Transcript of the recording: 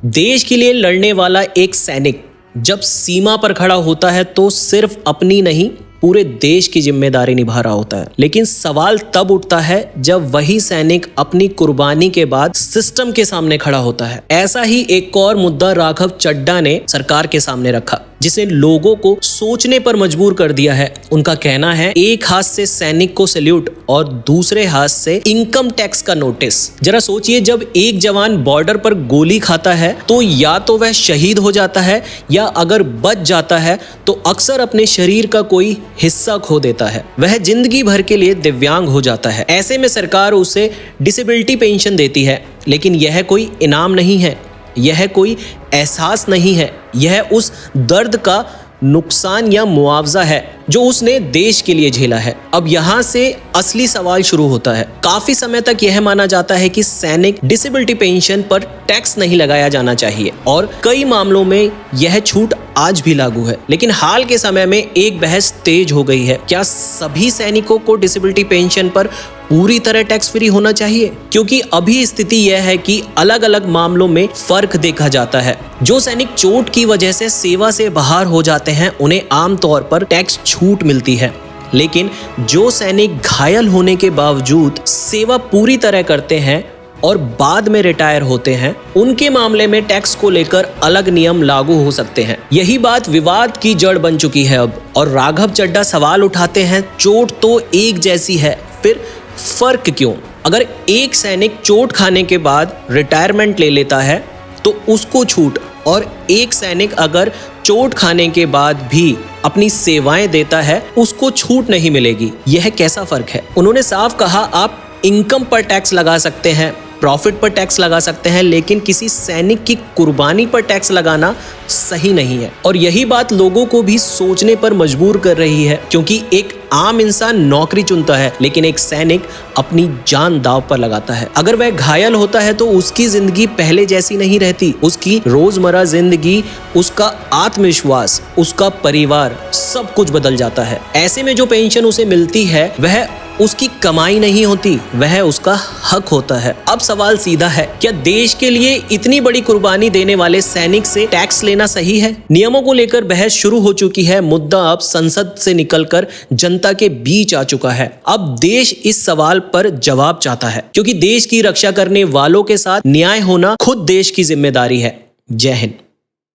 देश के लिए लड़ने वाला एक सैनिक जब सीमा पर खड़ा होता है तो सिर्फ अपनी नहीं पूरे देश की जिम्मेदारी निभा रहा होता है। लेकिन सवाल तब उठता है जब वही सैनिक अपनी कुर्बानी के बाद सिस्टम के सामने खड़ा होता है। ऐसा ही एक और मुद्दा राघव चड्ढा ने सरकार के सामने रखा, जिसने लोगों को सोचने पर मजबूर कर दिया है। उनका कहना है, एक हाथ से सैनिक को सैल्यूट और दूसरे हाथ से इनकम टैक्स का नोटिस। जरा सोचिए, जब एक जवान बॉर्डर पर गोली खाता है तो या तो वह शहीद हो जाता है या अगर बच जाता है तो अक्सर अपने शरीर का कोई हिस्सा खो देता है। वह जिंदगी भर के लिए दिव्यांग हो जाता है। ऐसे में सरकार उसे डिसेबिलिटी पेंशन देती है, लेकिन यह कोई इनाम नहीं है, यह कोई एहसास नहीं है, यह उस दर्द का नुकसान या मुआवजा है जो उसने देश के लिए झेला है। अब यहाँ से असली सवाल शुरू होता है। काफी समय तक यह माना जाता है कि सैनिक डिसेबिलिटी पेंशन पर टैक्स नहीं लगाया जाना चाहिए और कई मामलों में यह छूट आज भी लागू है। लेकिन हाल के समय में एक बहस तेज हो गई है, क्या सभी सैनिकों को डिसेबिलिटी पेंशन पर पूरी तरह टैक्स फ्री होना चाहिए? क्योंकि अभी स्थिति यह है कि अलग अलग मामलों में फर्क देखा जाता है। जो सैनिक चोट की वजह से सेवा से बाहर हो जाते हैं उन्हें आमतौर पर टैक्स छूट मिलती है, लेकिन जो सैनिक घायल होने के बावजूद सेवा पूरी तरह करते हैं और बाद में रिटायर होते हैं, उनके मामले में टैक्स को लेकर अलग नियम लागू हो सकते हैं। यही बात विवाद की जड़ बन चुकी है अब, और राघव चड्ढा सवाल उठाते हैं, चोट तो एक जैसी है, फिर फर्क क्यों? अगर एक सैनिक चोट खाने के बाद रिटायरमेंट ले लेता है तो उसको छूट, और एक सैनिक अगर चोट खाने के बाद भी अपनी सेवाएं देता है उसको छूट नहीं मिलेगी। यह कैसा फर्क है? उन्होंने साफ कहा, आप इनकम पर टैक्स लगा सकते हैं, प्रॉफिट पर टैक्स लगा सकते हैं, लेकिन किसी सैनिक की कुर्बानी पर टैक्स लगाना सही नहीं है। और यही बात लोगों को भी सोचने पर मजबूर कर रही है, क्योंकि एक आम इंसान नौकरी चुनता है लेकिन एक सैनिक अपनी जान दांव पर लगाता है। अगर वह घायल होता है तो उसकी जिंदगी पहले जैसी नहीं रहती। उसकी रोजमर्रा जिंदगी, उसका आत्मविश्वास, उसका परिवार, सब कुछ बदल जाता है। ऐसे में जो पेंशन उसे मिलती है वह उसकी कमाई नहीं होती, वह उसका हक होता है। अब सवाल सीधा है, क्या देश के लिए इतनी बड़ी कुर्बानी देने वाले सैनिक से टैक्स लेना सही है? नियमों को लेकर बहस शुरू हो चुकी है। मुद्दा अब संसद से निकलकर जनता के बीच आ चुका है। अब देश इस सवाल पर जवाब चाहता है, क्योंकि देश की रक्षा करने वालों के साथ न्याय होना खुद देश की जिम्मेदारी है। जय हिंद।